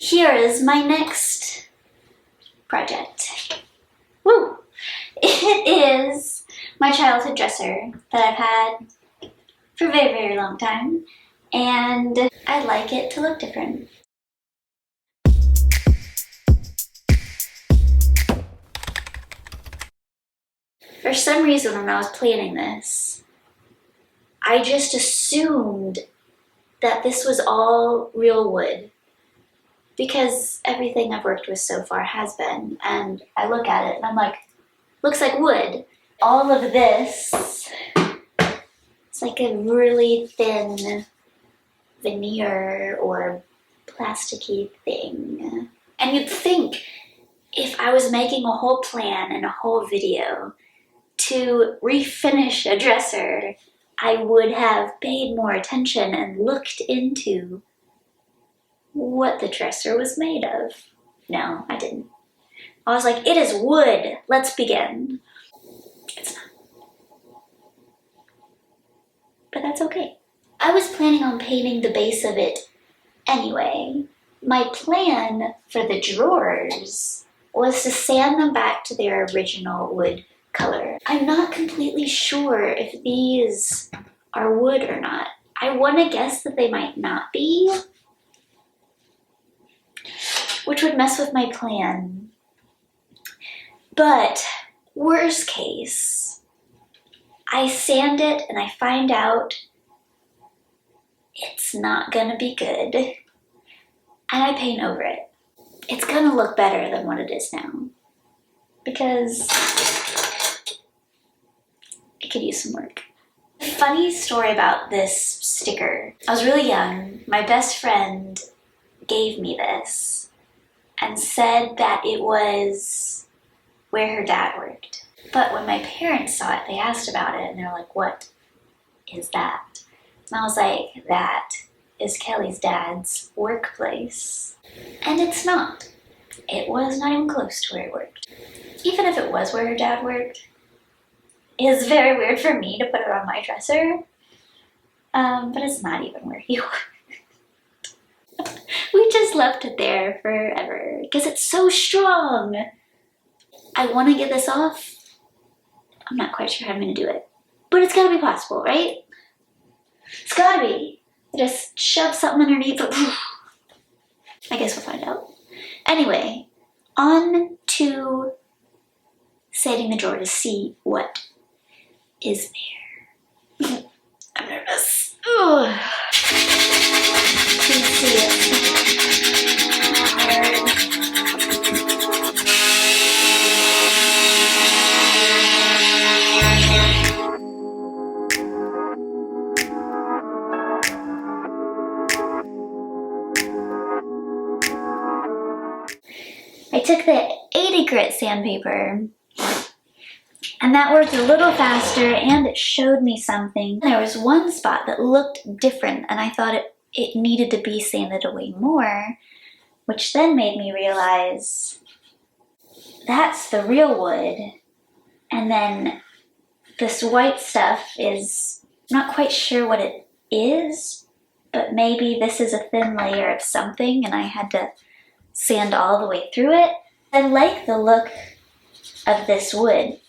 Here is my next project. Woo! It is my childhood dresser that I've had for a very, very long time, and I like it to look different. For some reason, when I was planning this, I just assumed that this was all real wood, because everything I've worked with so far has been, and I look at it and I'm like, looks like wood. All of this, it's like a really thin veneer or plasticky thing. And you'd think if I was making a whole plan and a whole video to refinish a dresser, I would have paid more attention and looked into what the dresser was made of. No, I didn't. I was like, it is wood, let's begin. It's not. But that's okay. I was planning on painting the base of it anyway. My plan for the drawers was to sand them back to their original wood color. I'm not completely sure if these are wood or not. I want to guess that they might not be, which would mess with my plan. But worst case, I sand it and I find out it's not gonna be good, and I paint over it. It's gonna look better than what it is now, because it could use some work. Funny story about this sticker. I was really young. My best friend gave me this and said that it was where her dad worked. But when my parents saw it, they asked about it and they're like, what is that? And I was like, that is Kelly's dad's workplace. And it's not. It was not even close to where he worked. Even if it was where her dad worked, it is very weird for me to put it on my dresser. But it's not even where he worked. We just left it there forever because it's so strong. I want to get this off. I'm not quite sure how I'm going to do it. But it's got to be possible, right? It's got to be. Just shove something underneath. I guess we'll find out. Anyway, on to setting the drawer to see what is there. I'm nervous. Ugh. Please see it. I took the 80 grit sandpaper, and that worked a little faster and it showed me something. There was one spot that looked different and I thought it needed to be sanded away more, which then made me realize that's the real wood. And then this white stuff is, I'm not quite sure what it is, but maybe this is a thin layer of something and I had to sand all the way through it. I like the look of this wood,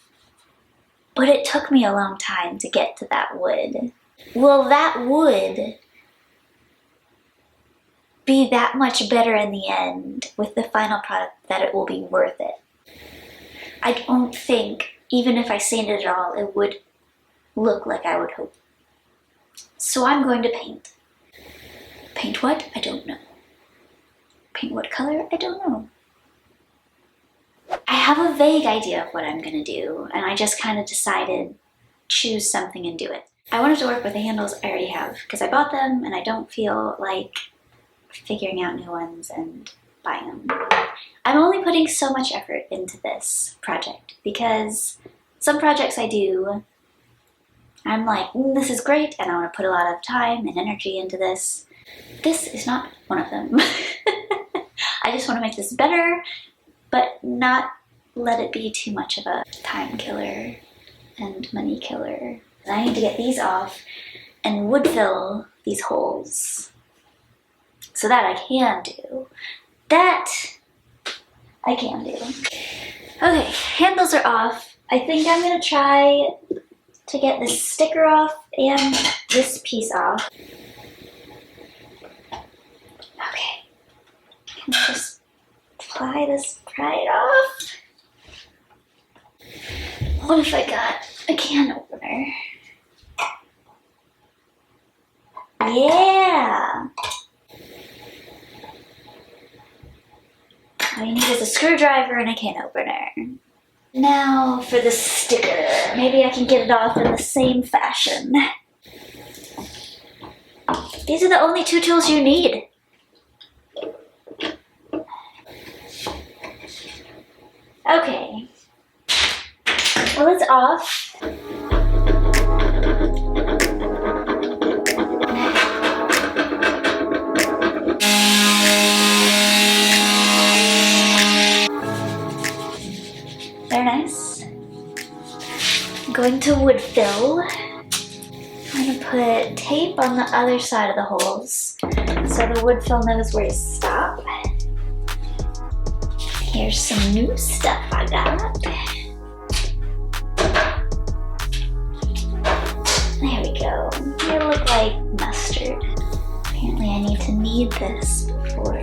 but it took me a long time to get to that wood. Will that wood be that much better in the end with the final product that it will be worth it? I don't think, even if I sanded it all, it would look like I would hope. So I'm going to paint. Paint what? I don't know. Paint what color? I don't know. I have a vague idea of what I'm gonna do, and I just kind of decided, choose something and do it. I wanted to work with the handles I already have, because I bought them and I don't feel like figuring out new ones and buying them. I'm only putting so much effort into this project, because some projects I do, I'm like, this is great, and I want to put a lot of time and energy into this. This is not one of them. I just want to make this better, but not let it be too much of a time killer and money killer. I need to get these off and wood fill these holes so that I can do That I can do. Okay, handles are off. I think I'm gonna try to get this sticker off and this piece off. Okay, can I just pry it off? What if I got a can opener? Yeah! All you need is a screwdriver and a can opener. Now for the sticker. Maybe I can get it off in the same fashion. These are the only two tools you need. Okay. Well, it's off. They're nice. I'm going to wood fill. I'm gonna put tape on the other side of the holes so the wood fill knows where to stop. Here's some new stuff I got. There we go. They look like mustard. Apparently I need to knead this before.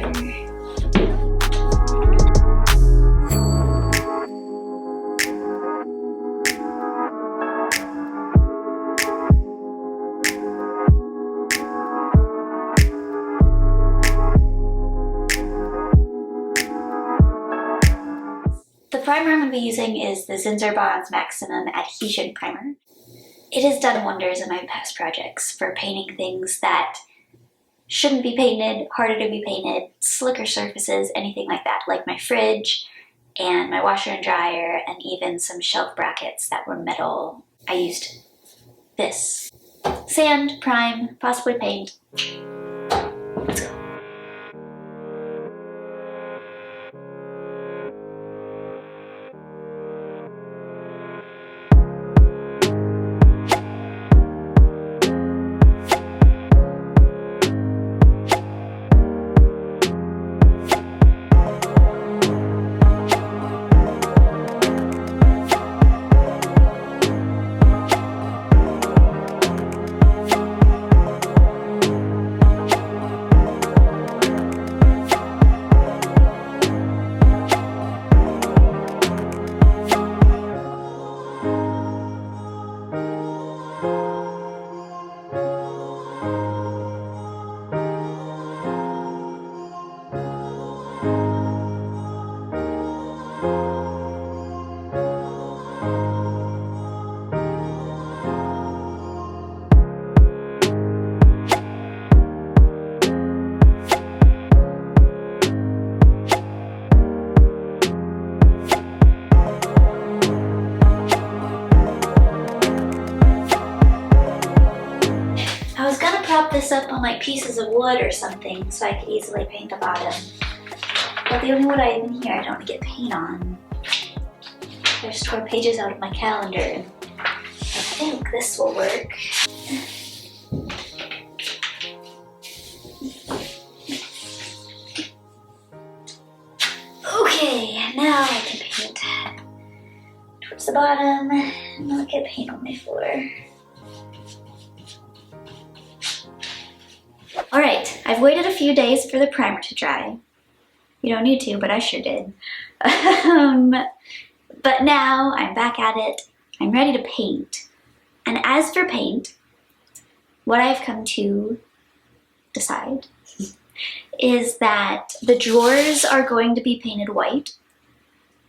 The primer I'm going to be using is the Zinsser Bonds Maximum Adhesion Primer. It has done wonders in my past projects for painting things that shouldn't be painted, harder to be painted, slicker surfaces, anything like that, like my fridge and my washer and dryer and even some shelf brackets that were metal. I used this. Sand, prime, possibly paint. Let's go. Prop this up on like pieces of wood or something so I could easily paint the bottom. But the only wood I have in here I don't want to get paint on. I just tore pages out of my calendar and I think this will work. Okay, now I can paint towards the bottom and not get paint on my floor. Alright, I've waited a few days for the primer to dry. You don't need to, but I sure did. But now I'm back at it. I'm ready to paint. And as for paint, what I've come to decide is that the drawers are going to be painted white.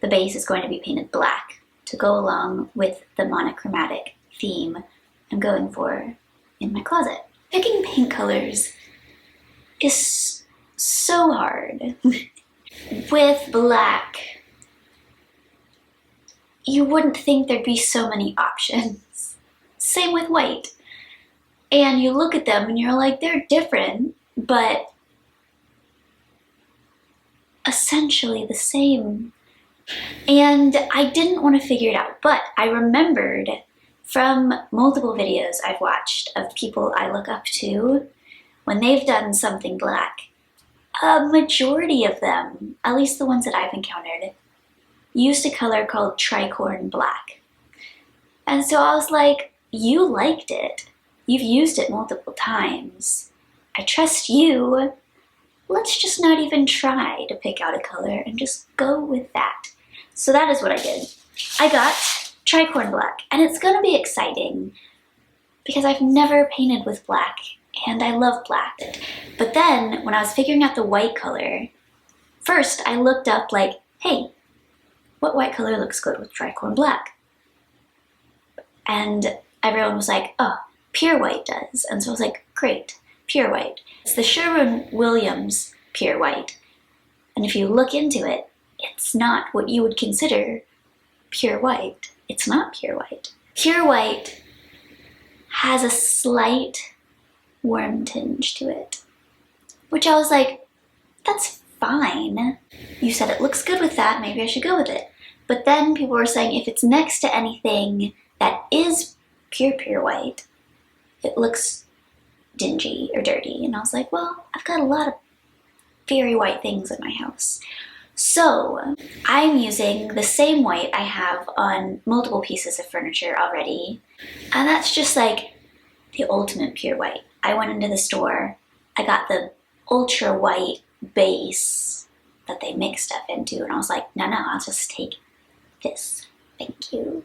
The base is going to be painted black to go along with the monochromatic theme I'm going for in my closet. Picking paint colors is so hard. With black, you wouldn't think there'd be so many options. Same with white. And you look at them and you're like, they're different, but essentially the same. And I didn't want to figure it out, but I remembered from multiple videos I've watched of people I look up to, when they've done something black, a majority of them, at least the ones that I've encountered, used a color called Tricorn black. And so I was like, you liked it. You've used it multiple times. I trust you. Let's just not even try to pick out a color and just go with that. So that is what I did. I got Tricorn black, and it's gonna be exciting because I've never painted with black and I love black. But then when I was figuring out the white color, first I looked up like, hey, what white color looks good with Tricorn black? And everyone was like, oh, pure white does. And so I was like, great, pure white. It's the Sherwin-Williams pure white. And if you look into it, it's not what you would consider pure white. It's not pure white. Pure white has a slight warm tinge to it, which I was like, that's fine. You said it looks good with that, maybe I should go with it. But then people were saying if it's next to anything that is pure white, it looks dingy or dirty. And I was like, well, I've got a lot of very white things in my house. So I'm using the same white I have on multiple pieces of furniture already. And that's just like the ultimate pure white. I went into the store, I got the ultra white base that they mix stuff into, and I was like, no, I'll just take this. Thank you.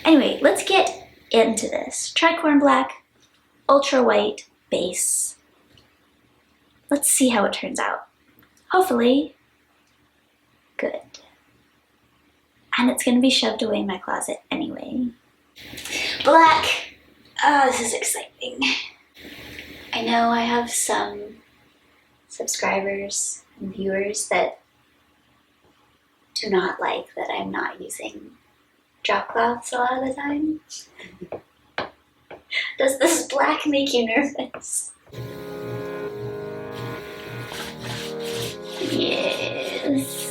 Anyway, let's get into this. Tricorn black, ultra white base. Let's see how it turns out. Hopefully, good. And it's gonna be shoved away in my closet anyway. Black. Oh, this is exciting. I know I have some subscribers and viewers that do not like that I'm not using drop cloths a lot of the time. Does this black make you nervous? Yes.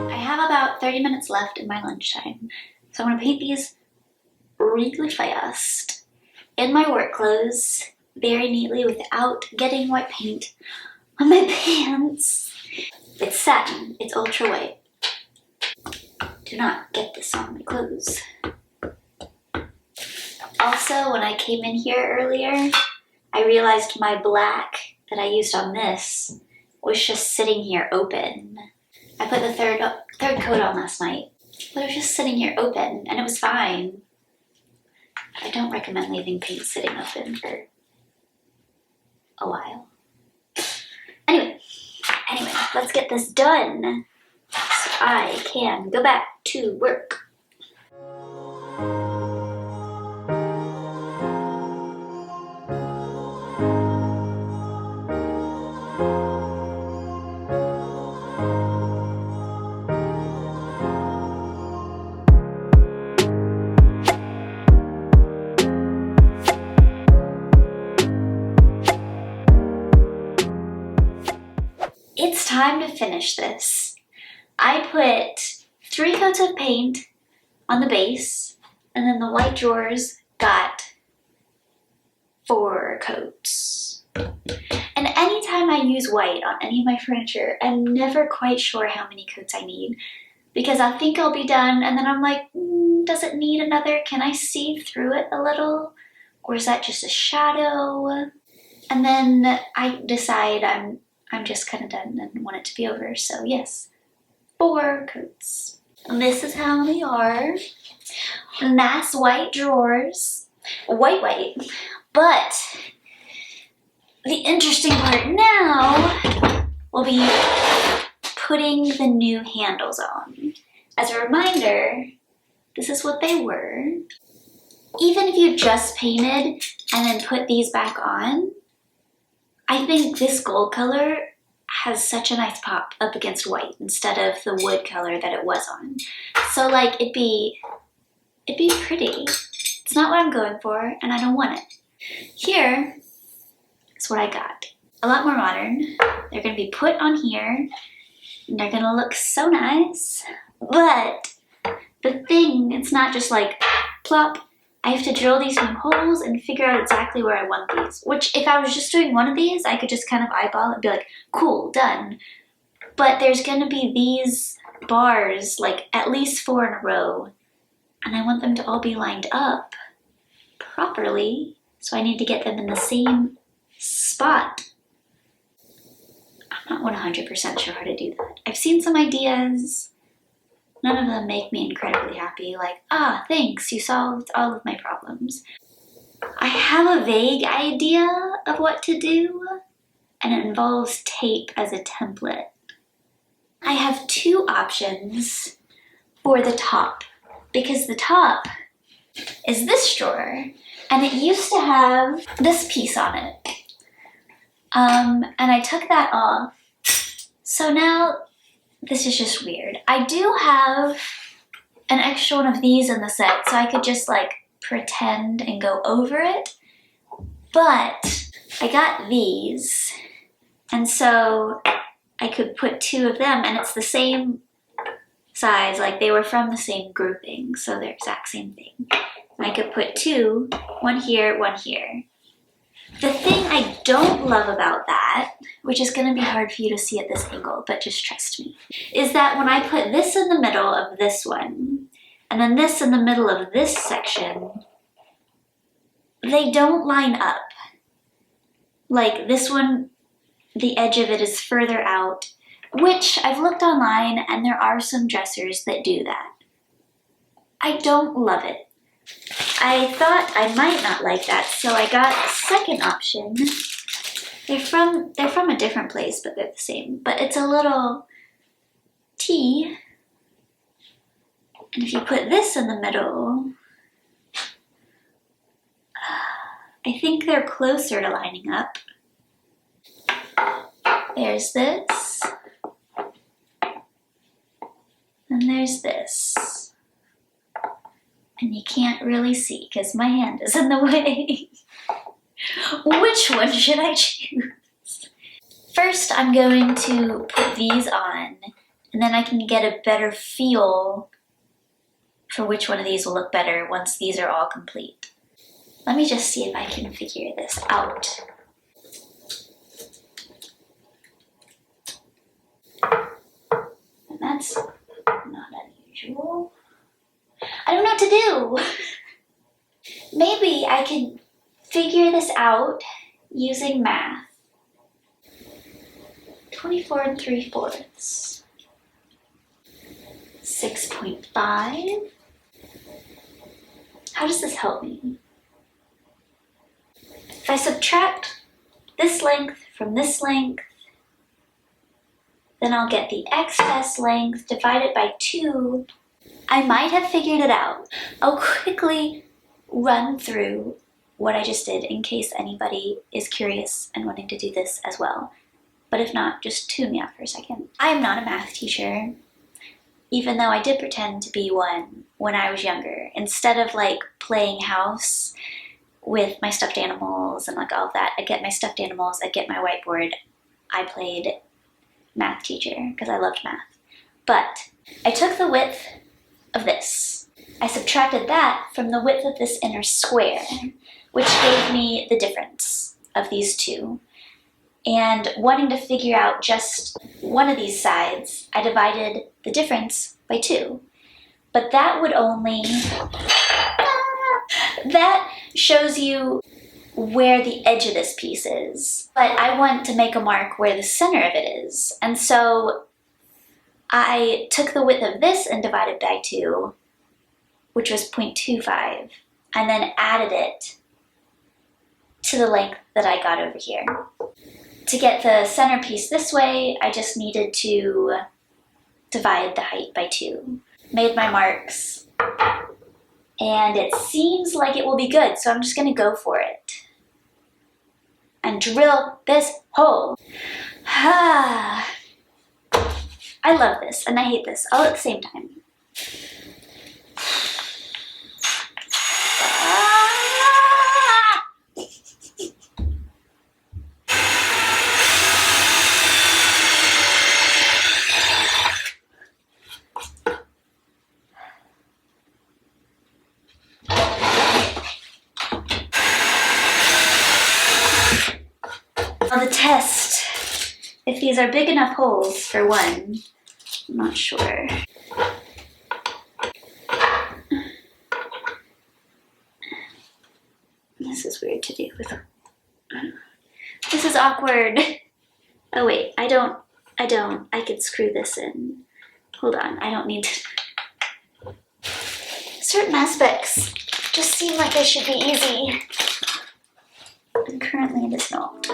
I have about 30 minutes left in my lunchtime, so I'm gonna paint these really fast in my work clothes, very neatly without getting white paint on my pants. It's satin, it's ultra white. Do not get this on my clothes. Also, when I came in here earlier, I realized my black that I used on this was just sitting here open. I put the third coat on last night, but it was just sitting here open and it was fine. I don't recommend leaving paint sitting open for a while. Anyway, let's get this done so I can go back to work. It's time to finish this. I put 3 coats of paint on the base, and then the white drawers got 4 coats. And anytime I use white on any of my furniture, I'm never quite sure how many coats I need, because I think I'll be done, and then I'm like, does it need another? Can I see through it a little? Or is that just a shadow? And then I decide I'm just kind of done and want it to be over. So yes, 4 coats. And this is how they are. Nice white drawers. White. But the interesting part now will be putting the new handles on. As a reminder, this is what they were. Even if you just painted and then put these back on, I think this gold color has such a nice pop up against white instead of the wood color that it was on. So like it'd be pretty. It's not what I'm going for and I don't want it. Here is what I got. A lot more modern. They're gonna be put on here and they're gonna look so nice. But the thing, it's not just like plop. I have to drill these new holes and figure out exactly where I want these. Which if I was just doing one of these, I could just kind of eyeball it and be like, cool, done. But there's gonna be these bars, like at least 4 in a row. And I want them to all be lined up properly. So I need to get them in the same spot. I'm not 100% sure how to do that. I've seen some ideas. None of them make me incredibly happy, like, thanks, you solved all of my problems. I have a vague idea of what to do, and it involves tape as a template. I have 2 options for the top, because the top is this drawer, and it used to have this piece on it. And I took that off, so now this is just weird. I do have an extra one of these in the set, so I could just like pretend and go over it. But I got these, and so I could put 2 of them, and it's the same size, like they were from the same grouping, so they're exact same thing. And I could put 2, one here, one here. The thing I don't love about that, which is going to be hard for you to see at this angle, but just trust me, is that when I put this in the middle of this one, and then this in the middle of this section, they don't line up. Like this one, the edge of it is further out, which I've looked online and there are some dressers that do that. I don't love it. I thought I might not like that, so I got a second option. They're from a different place, but they're the same. But it's a little T, and if you put this in the middle, I think they're closer to lining up. There's this, and there's this. And you can't really see because my hand is in the way. Which one should I choose? First, I'm going to put these on, and then I can get a better feel for which one of these will look better once these are all complete. Let me just see if I can figure this out. And that's not unusual. I don't know what to do. Maybe I could figure this out using math. 24 3/4. 6.5. How does this help me? If I subtract this length from this length, then I'll get the excess length divided by 2. I might have figured it out. I'll quickly run through what I just did in case anybody is curious and wanting to do this as well. But if not, just tune me out for a second. I am not a math teacher, even though I did pretend to be one when I was younger. Instead of like playing house with my stuffed animals and like all of that, I'd get my stuffed animals, I'd get my whiteboard. I played math teacher because I loved math. But I took the width of this. I subtracted that from the width of this inner square, which gave me the difference of these 2. And wanting to figure out just one of these sides, I divided the difference by 2. But that would only, that shows you where the edge of this piece is. But I want to make a mark where the center of it is. And so I took the width of this and divided by 2, which was 0.25, and then added it to the length that I got over here. To get the centerpiece this way, I just needed to divide the height by 2. Made my marks, and it seems like it will be good, so I'm just gonna go for it and drill this hole. I love this and I hate this all at the same time. Now the test, if these are big enough holes for one, I'm not sure. This is weird to do with. This is awkward. Oh wait, I don't. I could screw this in. Hold on, I don't need to. Certain aspects just seem like they should be easy. And currently it is not.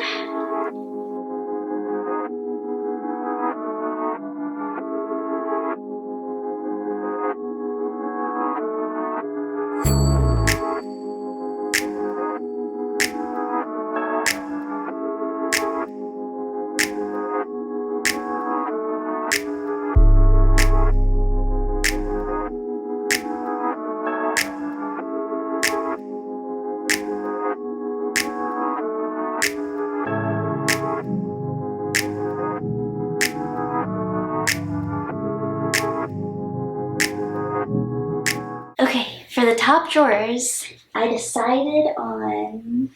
Okay, for the top drawers, I decided on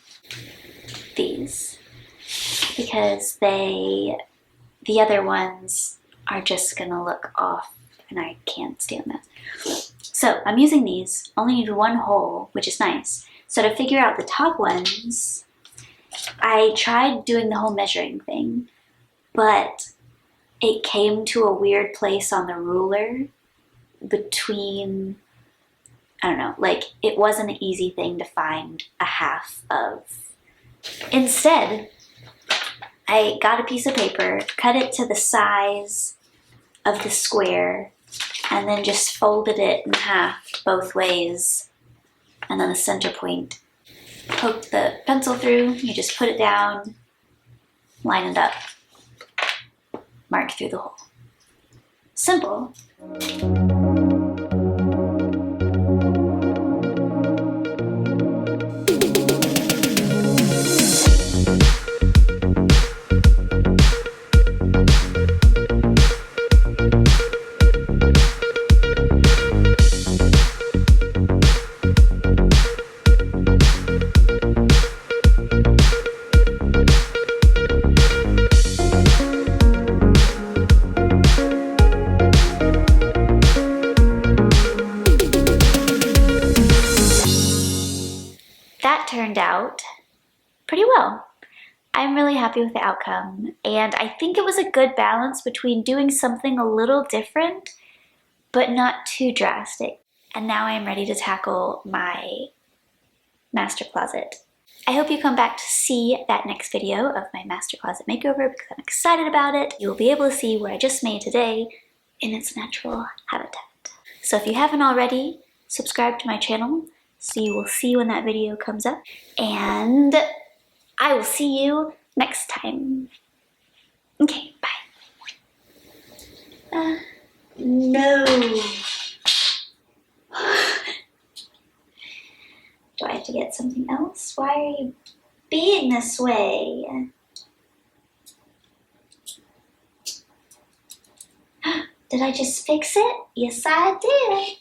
these because the other ones are just gonna look off and I can't stand that. So I'm using these, only need one hole, which is nice. So to figure out the top ones, I tried doing the whole measuring thing, but it came to a weird place on the ruler between, I don't know, like it wasn't an easy thing to find a half of. Instead, I got a piece of paper, cut it to the size of the square, and then just folded it in half both ways. And then the center point, poke the pencil through, you just put it down, line it up, mark through the hole. Simple. That turned out pretty well. I'm really happy with the outcome, and I think it was a good balance between doing something a little different, but not too drastic. And now I'm ready to tackle my master closet. I hope you come back to see that next video of my master closet makeover because I'm excited about it. You'll be able to see what I just made today in its natural habitat. So if you haven't already, subscribe to my channel so you will see when that video comes up. And I will see you next time. Okay, bye. No. Do I have to get something else? Why are you being this way? Did I just fix it? Yes, I did.